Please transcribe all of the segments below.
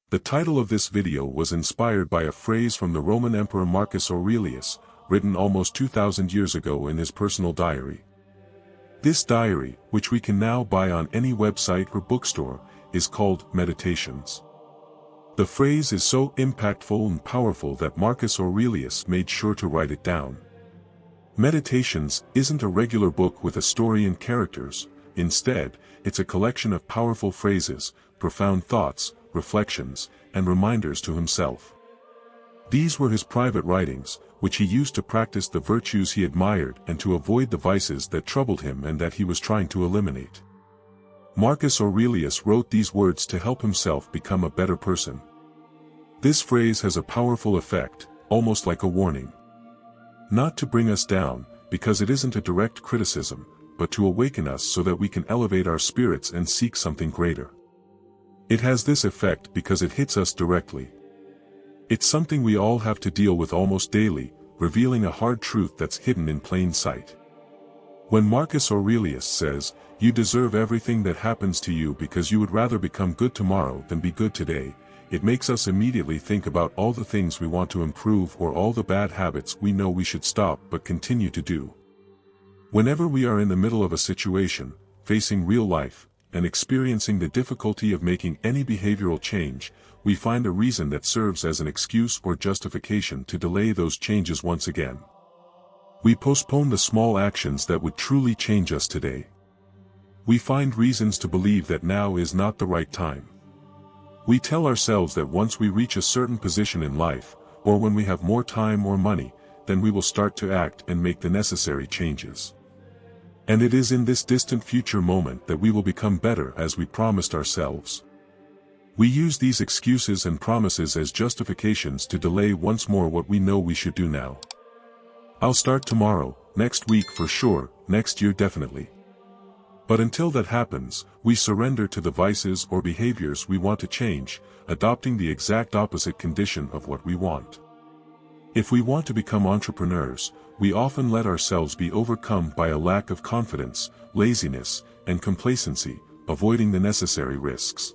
The title of this video was inspired by a phrase from the Roman Emperor Marcus Aurelius, written almost 2,000 years ago in his personal diary. This diary, which we can now buy on any website or bookstore, is called Meditations. The phrase is so impactful and powerful that Marcus Aurelius made sure to write it down. Meditations isn't a regular book with a story and characters. Instead, it's a collection of powerful phrases, profound thoughts, reflections, and reminders to himself. These were his private writings, which he used to practice the virtues he admired and to avoid the vices that troubled him and that he was trying to eliminate. Marcus Aurelius wrote these words to help himself become a better person. This phrase has a powerful effect, almost like a warning. Not to bring us down, because it isn't a direct criticism, but to awaken us so that we can elevate our spirits and seek something greater. It has this effect because it hits us directly. It's something we all have to deal with almost daily, revealing a hard truth that's hidden in plain sight. When Marcus Aurelius says, "You deserve everything that happens to you because you would rather become good tomorrow than be good today," it makes us immediately think about all the things we want to improve or all the bad habits we know we should stop but continue to do. Whenever we are in the middle of a situation, facing real life, and experiencing the difficulty of making any behavioral change, we find a reason that serves as an excuse or justification to delay those changes once again. We postpone the small actions that would truly change us today. We find reasons to believe that now is not the right time. We tell ourselves that once we reach a certain position in life, or when we have more time or money, then we will start to act and make the necessary changes. And it is in this distant future moment that we will become better as we promised ourselves. We use these excuses and promises as justifications to delay once more what we know we should do now. I'll start tomorrow, next week for sure, next year definitely. But until that happens, we surrender to the vices or behaviors we want to change, adopting the exact opposite condition of what we want. If we want to become entrepreneurs, we often let ourselves be overcome by a lack of confidence, laziness, and complacency, avoiding the necessary risks.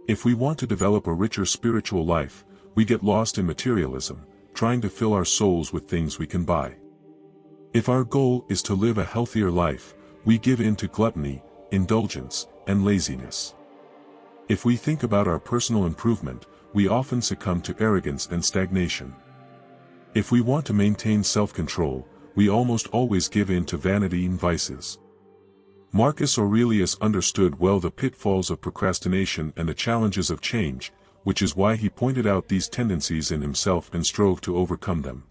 If we want to develop a richer spiritual life, we get lost in materialism, trying to fill our souls with things we can buy. If our goal is to live a healthier life, we give in to gluttony, indulgence, and laziness. If we think about our personal improvement, we often succumb to arrogance and stagnation. If we want to maintain self-control, we almost always give in to vanity and vices. Marcus Aurelius understood well the pitfalls of procrastination and the challenges of change, which is why he pointed out these tendencies in himself and strove to overcome them.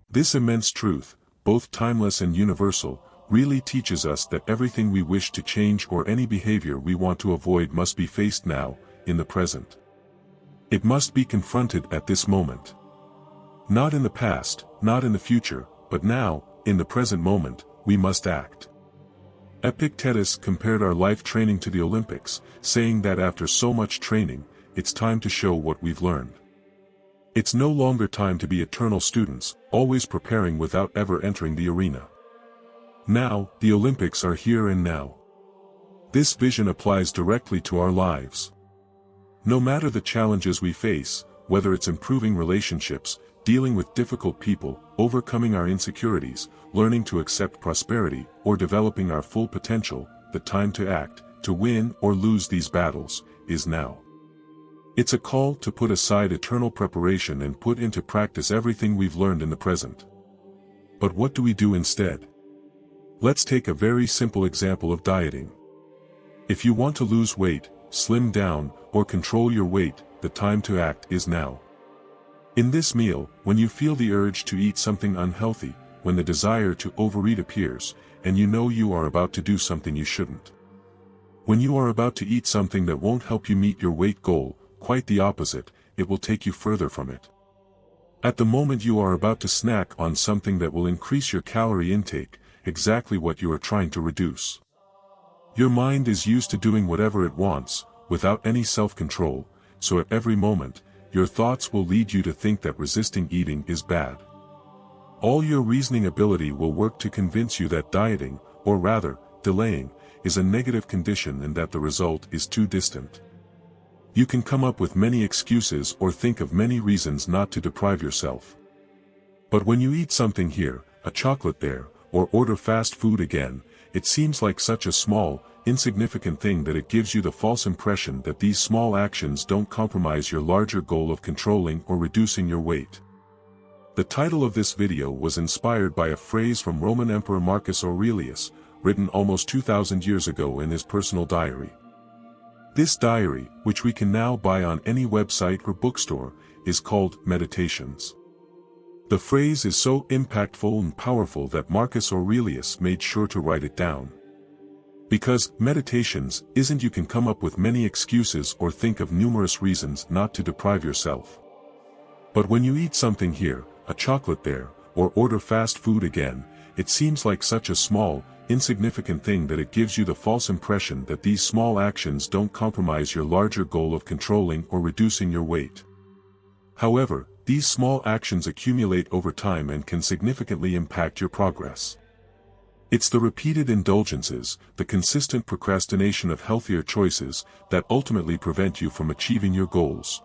This immense truth, both timeless and universal, really teaches us that everything we wish to change or any behavior we want to avoid must be faced now, in the present. It must be confronted at this moment. Not in the past, not in the future, but now, in the present moment, we must act. Epictetus compared our life training to the Olympics, saying that after so much training, it's time to show what we've learned. It's no longer time to be eternal students, always preparing without ever entering the arena. Now, the Olympics are here and now. This vision applies directly to our lives. No matter the challenges we face, whether it's improving relationships, dealing with difficult people, overcoming our insecurities, learning to accept prosperity, or developing our full potential, the time to act, to win or lose these battles, is now. It's a call to put aside eternal preparation and put into practice everything we've learned in the present. But what do we do instead? Let's take a very simple example of dieting. If you want to lose weight, slim down, or control your weight, the time to act is now. In this meal, when you feel the urge to eat something unhealthy, when the desire to overeat appears, and you know you are about to do something you shouldn't. When you are about to eat something that won't help you meet your weight goal, quite the opposite, it will take you further from it. At the moment you are about to snack on something that will increase your calorie intake, exactly what you are trying to reduce. Your mind is used to doing whatever it wants, without any self-control, so at every moment, your thoughts will lead you to think that resisting eating is bad. All your reasoning ability will work to convince you that dieting, or rather, delaying, is a negative condition and that the result is too distant. You can come up with many excuses or think of many reasons not to deprive yourself. But when you eat something here, a chocolate there, or order fast food again, it seems like such a small, insignificant thing that it gives you the false impression that these small actions don't compromise your larger goal of controlling or reducing your weight. The title of this video was inspired by a phrase from Roman Emperor Marcus Aurelius, written almost 2,000 years ago in his personal diary. This diary, which we can now buy on any website or bookstore, is called Meditations. The phrase is so impactful and powerful that Marcus Aurelius made sure to write it down. Because Meditations isn't you can come up with many excuses or think of numerous reasons not to deprive yourself. But when you eat something here, a chocolate there, or order fast food again, it seems like such a small, insignificant thing that it gives you the false impression that these small actions don't compromise your larger goal of controlling or reducing your weight. However, these small actions accumulate over time and can significantly impact your progress. It's the repeated indulgences, the consistent procrastination of healthier choices, that ultimately prevent you from achieving your goals.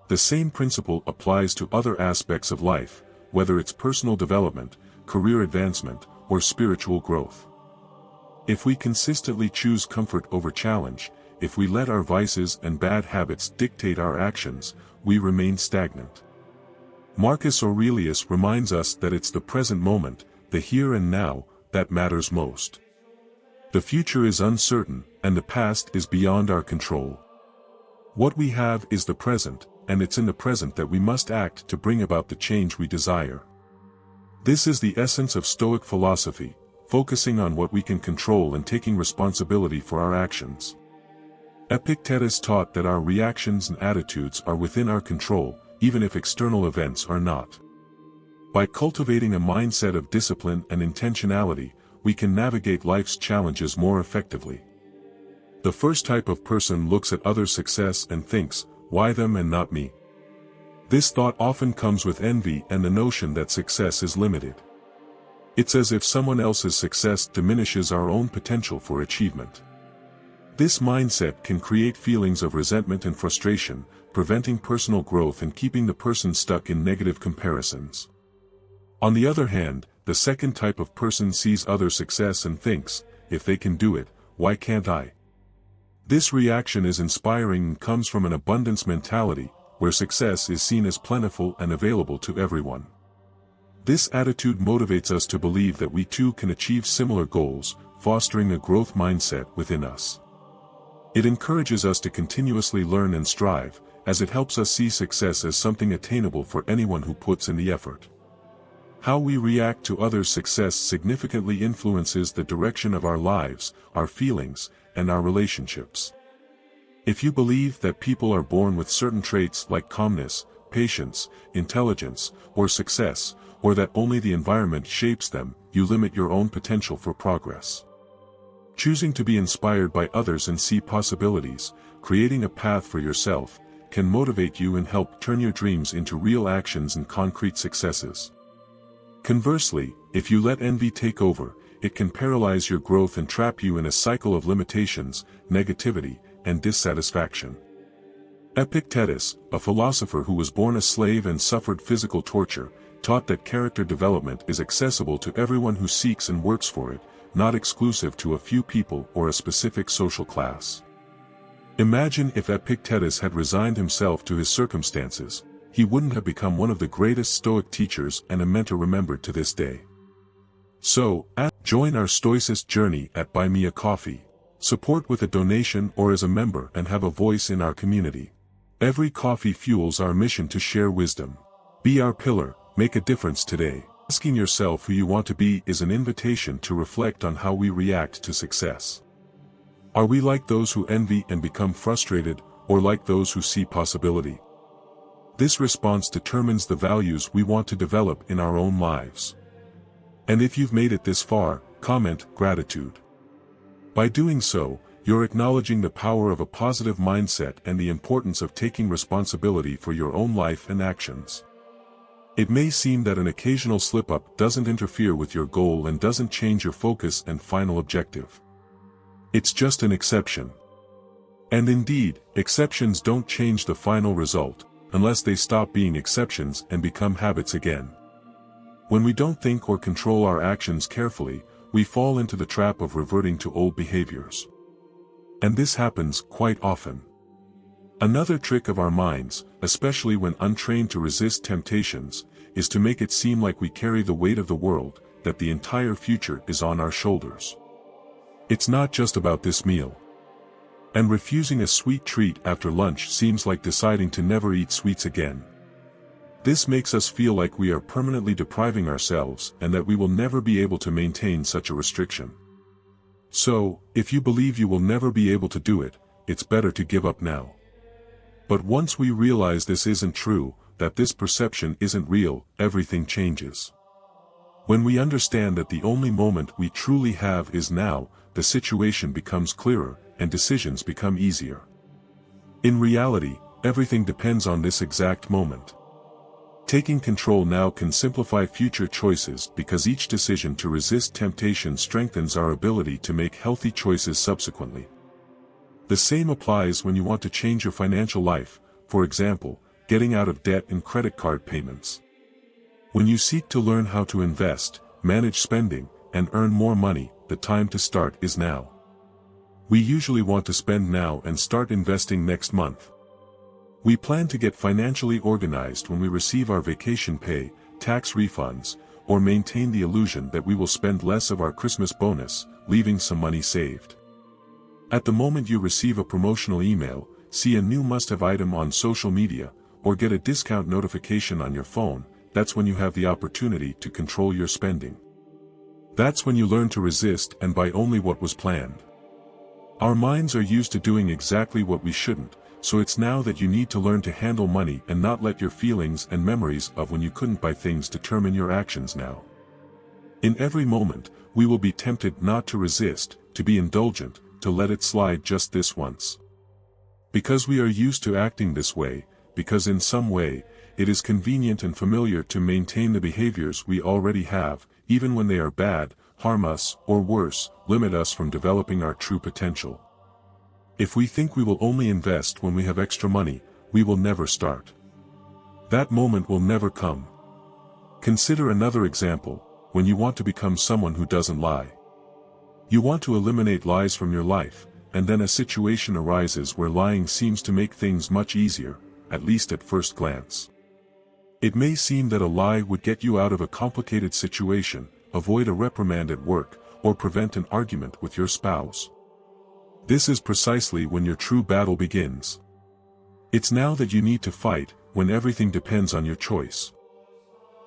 The same principle applies to other aspects of life, whether it's personal development, career advancement, or spiritual growth. If we consistently choose comfort over challenge, if we let our vices and bad habits dictate our actions, we remain stagnant. Marcus Aurelius reminds us that it's the present moment, the here and now, that matters most. The future is uncertain, and the past is beyond our control. What we have is the present, and it's in the present that we must act to bring about the change we desire. This is the essence of Stoic philosophy, focusing on what we can control and taking responsibility for our actions. Epictetus taught that our reactions and attitudes are within our control, even if external events are not. By cultivating a mindset of discipline and intentionality, we can navigate life's challenges more effectively. The first type of person looks at others' success and thinks, "Why them and not me?" This thought often comes with envy and the notion that success is limited. It's as if someone else's success diminishes our own potential for achievement. This mindset can create feelings of resentment and frustration, preventing personal growth and keeping the person stuck in negative comparisons. On the other hand, the second type of person sees other success and thinks, "If they can do it, why can't I?" This reaction is inspiring and comes from an abundance mentality, where success is seen as plentiful and available to everyone. This attitude motivates us to believe that we too can achieve similar goals, fostering a growth mindset within us. It encourages us to continuously learn and strive, as it helps us see success as something attainable for anyone who puts in the effort. How we react to others' success significantly influences the direction of our lives, our feelings, and our relationships. If you believe that people are born with certain traits like calmness, patience, intelligence, or success, or that only the environment shapes them, you limit your own potential for progress. Choosing to be inspired by others and see possibilities, creating a path for yourself, can motivate you and help turn your dreams into real actions and concrete successes. Conversely, if you let envy take over, it can paralyze your growth and trap you in a cycle of limitations, negativity, and dissatisfaction. Epictetus, a philosopher who was born a slave and suffered physical torture, taught that character development is accessible to everyone who seeks and works for it, not exclusive to a few people or a specific social class. Imagine if Epictetus had resigned himself to his circumstances, he wouldn't have become one of the greatest Stoic teachers and a mentor remembered to this day. So, join our Stoicist journey at Buy Me a Coffee. Support with a donation or as a member and have a voice in our community. Every coffee fuels our mission to share wisdom. Be our pillar, make a difference today. Asking yourself who you want to be is an invitation to reflect on how we react to success. Are we like those who envy and become frustrated, or like those who see possibility? This response determines the values we want to develop in our own lives. And if you've made it this far, comment gratitude. By doing so, you're acknowledging the power of a positive mindset and the importance of taking responsibility for your own life and actions. It may seem that an occasional slip-up doesn't interfere with your goal and doesn't change your focus and final objective. It's just an exception. And indeed, exceptions don't change the final result, unless they stop being exceptions and become habits again. When we don't think or control our actions carefully, we fall into the trap of reverting to old behaviors. And this happens quite often. Another trick of our minds, especially when untrained to resist temptations, is to make it seem like we carry the weight of the world, that the entire future is on our shoulders. It's not just about this meal. And refusing a sweet treat after lunch seems like deciding to never eat sweets again. This makes us feel like we are permanently depriving ourselves and that we will never be able to maintain such a restriction. So, if you believe you will never be able to do it, it's better to give up now. But once we realize this isn't true, that this perception isn't real, everything changes. When we understand that the only moment we truly have is now, the situation becomes clearer, and decisions become easier. In reality, everything depends on this exact moment. Taking control now can simplify future choices because each decision to resist temptation strengthens our ability to make healthy choices subsequently. The same applies when you want to change your financial life, for example, getting out of debt and credit card payments. When you seek to learn how to invest, manage spending, and earn more money, the time to start is now. We usually want to spend now and start investing next month. We plan to get financially organized when we receive our vacation pay, tax refunds, or maintain the illusion that we will spend less of our Christmas bonus, leaving some money saved. At the moment you receive a promotional email, see a new must-have item on social media, or get a discount notification on your phone, that's when you have the opportunity to control your spending. That's when you learn to resist and buy only what was planned. Our minds are used to doing exactly what we shouldn't, so it's now that you need to learn to handle money and not let your feelings and memories of when you couldn't buy things determine your actions now. In every moment, we will be tempted not to resist, to be indulgent, to let it slide just this once. Because we are used to acting this way, because in some way, it is convenient and familiar to maintain the behaviors we already have, even when they are bad, harm us, or worse, limit us from developing our true potential. If we think we will only invest when we have extra money, we will never start. That moment will never come. Consider another example, when you want to become someone who doesn't lie. You want to eliminate lies from your life, and then a situation arises where lying seems to make things much easier, at least at first glance. It may seem that a lie would get you out of a complicated situation, avoid a reprimand at work, or prevent an argument with your spouse. This is precisely when your true battle begins. It's now that you need to fight, when everything depends on your choice.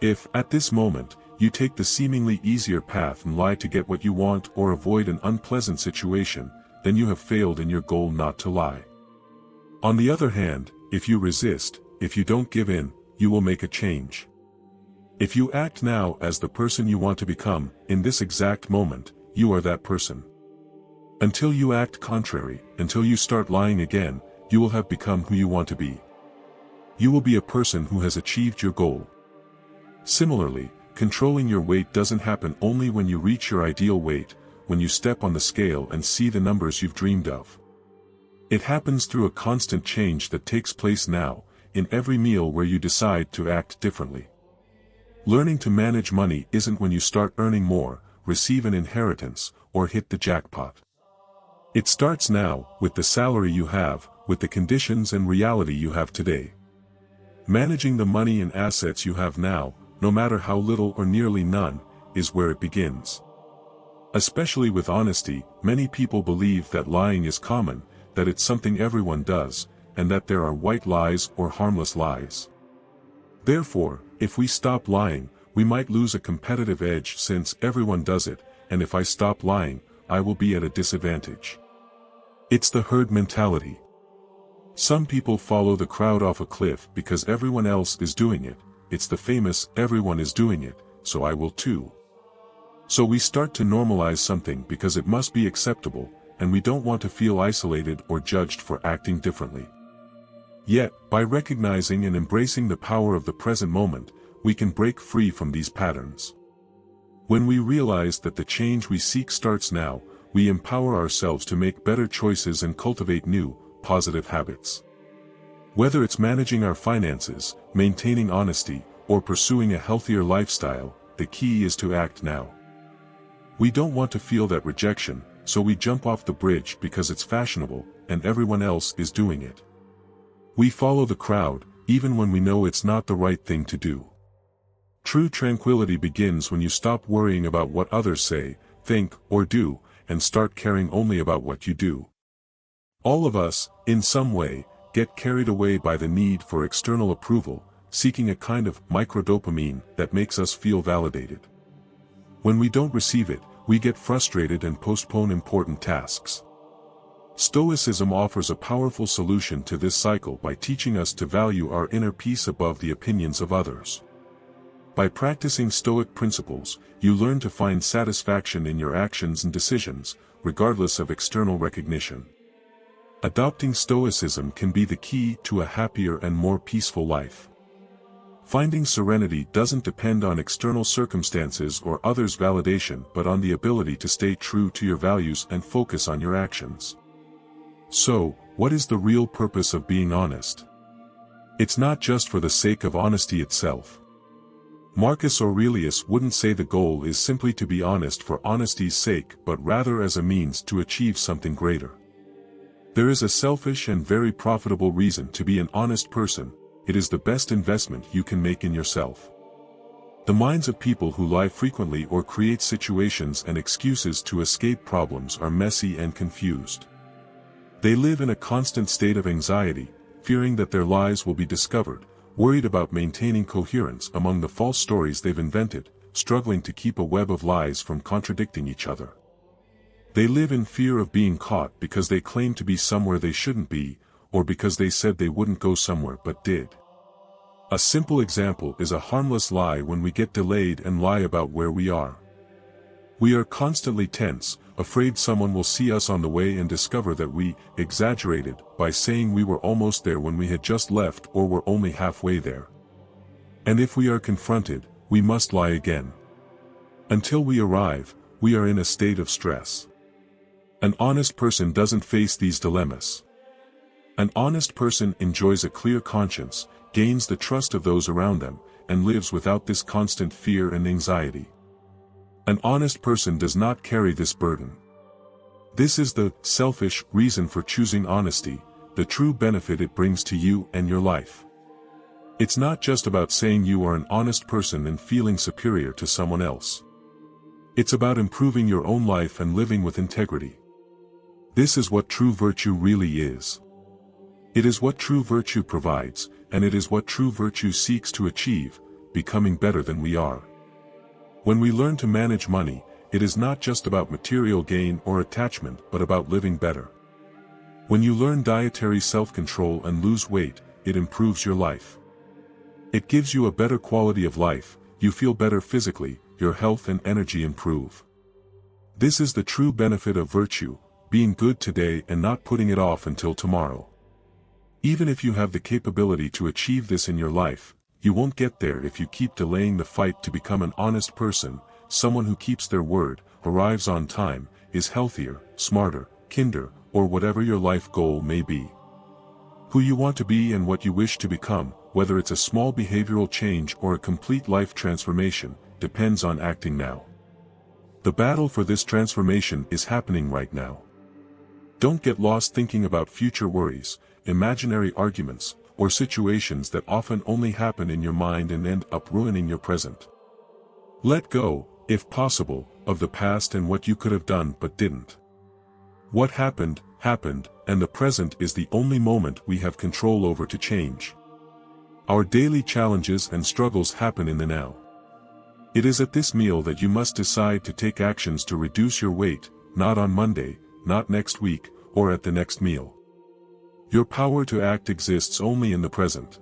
If, at this moment, you take the seemingly easier path and lie to get what you want or avoid an unpleasant situation, then you have failed in your goal not to lie. On the other hand, if you resist, if you don't give in, you will make a change. If you act now as the person you want to become, in this exact moment, you are that person. Until you act contrary, until you start lying again, you will have become who you want to be. You will be a person who has achieved your goal. Similarly, controlling your weight doesn't happen only when you reach your ideal weight, when you step on the scale and see the numbers you've dreamed of. It happens through a constant change that takes place now, in every meal where you decide to act differently. Learning to manage money isn't when you start earning more, receive an inheritance, or hit the jackpot. It starts now, with the salary you have, with the conditions and reality you have today. Managing the money and assets you have now, no matter how little or nearly none, is where it begins. Especially with honesty, many people believe that lying is common, that it's something everyone does, and that there are white lies or harmless lies. Therefore, if we stop lying, we might lose a competitive edge since everyone does it, and if I stop lying, I will be at a disadvantage. It's the herd mentality. Some people follow the crowd off a cliff because everyone else is doing it. It's the famous "everyone is doing it, so I will too." So we start to normalize something because it must be acceptable, and we don't want to feel isolated or judged for acting differently. Yet, by recognizing and embracing the power of the present moment, we can break free from these patterns. When we realize that the change we seek starts now, we empower ourselves to make better choices and cultivate new, positive habits. Whether it's managing our finances, maintaining honesty, or pursuing a healthier lifestyle, the key is to act now. We don't want to feel that rejection, so we jump off the bridge because it's fashionable, and everyone else is doing it. We follow the crowd, even when we know it's not the right thing to do. True tranquility begins when you stop worrying about what others say, think, or do, and start caring only about what you do. All of us, in some way, get carried away by the need for external approval, seeking a kind of microdopamine that makes us feel validated. When we don't receive it, we get frustrated and postpone important tasks. Stoicism offers a powerful solution to this cycle by teaching us to value our inner peace above the opinions of others. By practicing Stoic principles, you learn to find satisfaction in your actions and decisions, regardless of external recognition. Adopting Stoicism can be the key to a happier and more peaceful life. Finding serenity doesn't depend on external circumstances or others' validation but on the ability to stay true to your values and focus on your actions. So, what is the real purpose of being honest? It's not just for the sake of honesty itself. Marcus Aurelius wouldn't say the goal is simply to be honest for honesty's sake but rather as a means to achieve something greater. There is a selfish and very profitable reason to be an honest person. It is the best investment you can make in yourself. The minds of people who lie frequently or create situations and excuses to escape problems are messy and confused. They live in a constant state of anxiety, fearing that their lies will be discovered, worried about maintaining coherence among the false stories they've invented, struggling to keep a web of lies from contradicting each other. They live in fear of being caught because they claim to be somewhere they shouldn't be, or because they said they wouldn't go somewhere but did. A simple example is a harmless lie when we get delayed and lie about where we are. We are constantly tense, afraid someone will see us on the way and discover that we exaggerated by saying we were almost there when we had just left or were only halfway there. And if we are confronted, we must lie again. Until we arrive, we are in a state of stress. An honest person doesn't face these dilemmas. An honest person enjoys a clear conscience, gains the trust of those around them, and lives without this constant fear and anxiety. An honest person does not carry this burden. This is the selfish reason for choosing honesty, the true benefit it brings to you and your life. It's not just about saying you are an honest person and feeling superior to someone else. It's about improving your own life and living with integrity. This is what true virtue really is. It is what true virtue provides, and it is what true virtue seeks to achieve, becoming better than we are. When we learn to manage money, it is not just about material gain or attachment but about living better. When you learn dietary self-control and lose weight, it improves your life. It gives you a better quality of life, you feel better physically, your health and energy improve. This is the true benefit of virtue, being good today and not putting it off until tomorrow. Even if you have the capability to achieve this in your life, you won't get there if you keep delaying the fight to become an honest person, someone who keeps their word, arrives on time, is healthier, smarter, kinder, or whatever your life goal may be. Who you want to be and what you wish to become, whether it's a small behavioral change or a complete life transformation, depends on acting now. The battle for this transformation is happening right now. Don't get lost thinking about future worries, imaginary arguments, or situations that often only happen in your mind and end up ruining your present. Let go, if possible, of the past and what you could have done but didn't. What happened, happened, and the present is the only moment we have control over to change. Our daily challenges and struggles happen in the now. It is at this meal that you must decide to take actions to reduce your weight, not on Monday, not next week, or at the next meal. Your power to act exists only in the present.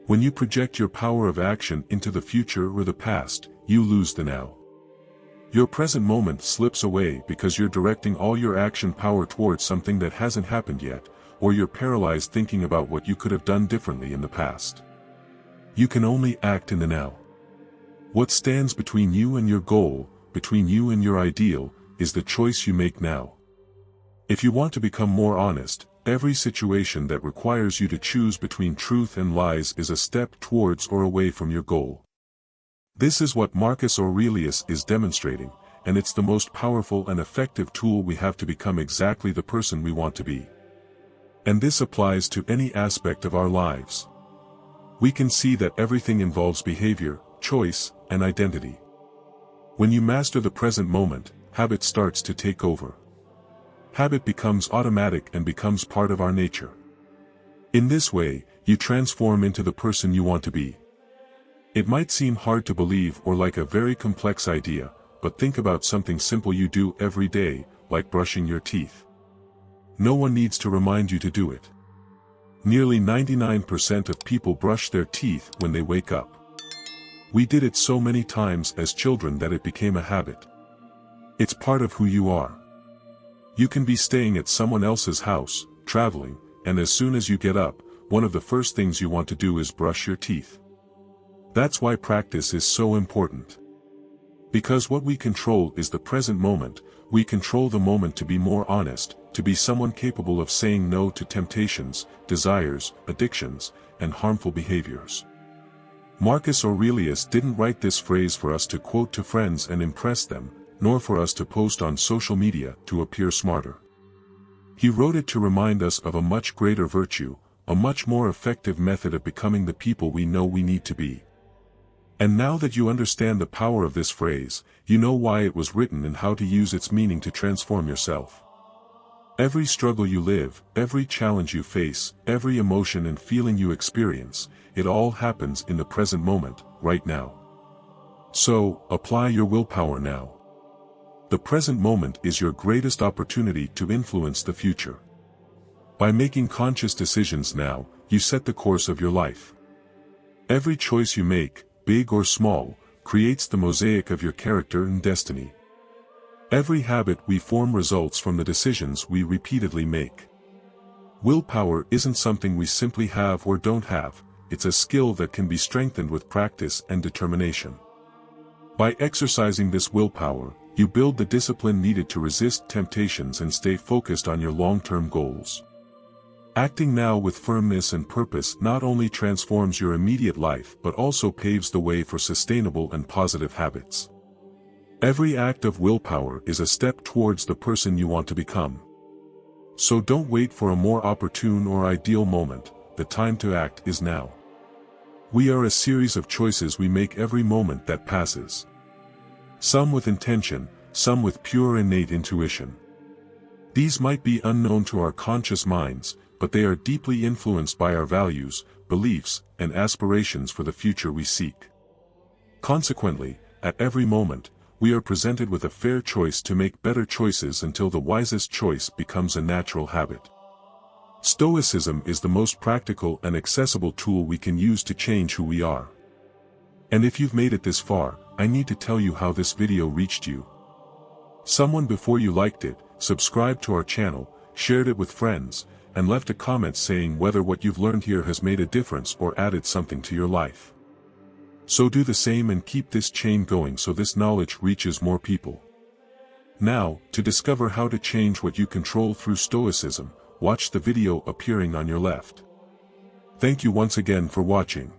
When you project your power of action into the future or the past, you lose the now. Your present moment slips away because you're directing all your action power towards something that hasn't happened yet, or you're paralyzed thinking about what you could have done differently in the past. You can only act in the now. What stands between you and your goal, between you and your ideal, is the choice you make now. If you want to become more honest, every situation that requires you to choose between truth and lies is a step towards or away from your goal. This is what Marcus Aurelius is demonstrating, and it's the most powerful and effective tool we have to become exactly the person we want to be. And this applies to any aspect of our lives. We can see that everything involves behavior, choice, and identity. When you master the present moment, habit starts to take over. Habit becomes automatic and becomes part of our nature. In this way, you transform into the person you want to be. It might seem hard to believe or like a very complex idea, but think about something simple you do every day, like brushing your teeth. No one needs to remind you to do it. Nearly 99% of people brush their teeth when they wake up. We did it so many times as children that it became a habit. It's part of who you are. You can be staying at someone else's house, traveling, and as soon as you get up, one of the first things you want to do is brush your teeth. That's why practice is so important. Because what we control is the present moment, we control the moment to be more honest, to be someone capable of saying no to temptations, desires, addictions, and harmful behaviors. Marcus Aurelius didn't write this phrase for us to quote to friends and impress them, nor for us to post on social media to appear smarter. He wrote it to remind us of a much greater virtue, a much more effective method of becoming the people we know we need to be. And now that you understand the power of this phrase, you know why it was written and how to use its meaning to transform yourself. Every struggle you live, every challenge you face, every emotion and feeling you experience, it all happens in the present moment, right now. So, apply your willpower now. The present moment is your greatest opportunity to influence the future. By making conscious decisions now, you set the course of your life. Every choice you make, big or small, creates the mosaic of your character and destiny. Every habit we form results from the decisions we repeatedly make. Willpower isn't something we simply have or don't have, it's a skill that can be strengthened with practice and determination. By exercising this willpower, you build the discipline needed to resist temptations and stay focused on your long-term goals. Acting now with firmness and purpose not only transforms your immediate life but also paves the way for sustainable and positive habits. Every act of willpower is a step towards the person you want to become. So don't wait for a more opportune or ideal moment, the time to act is now. We are a series of choices we make every moment that passes. Some with intention, some with pure innate intuition. These might be unknown to our conscious minds, but they are deeply influenced by our values, beliefs, and aspirations for the future we seek. Consequently, at every moment, we are presented with a fair choice to make better choices until the wisest choice becomes a natural habit. Stoicism is the most practical and accessible tool we can use to change who we are. And if you've made it this far, I need to tell you how this video reached you. Someone before you liked it, subscribed to our channel, shared it with friends, and left a comment saying whether what you've learned here has made a difference or added something to your life. So do the same and keep this chain going so this knowledge reaches more people. Now, to discover how to change what you control through Stoicism, watch the video appearing on your left. Thank you once again for watching.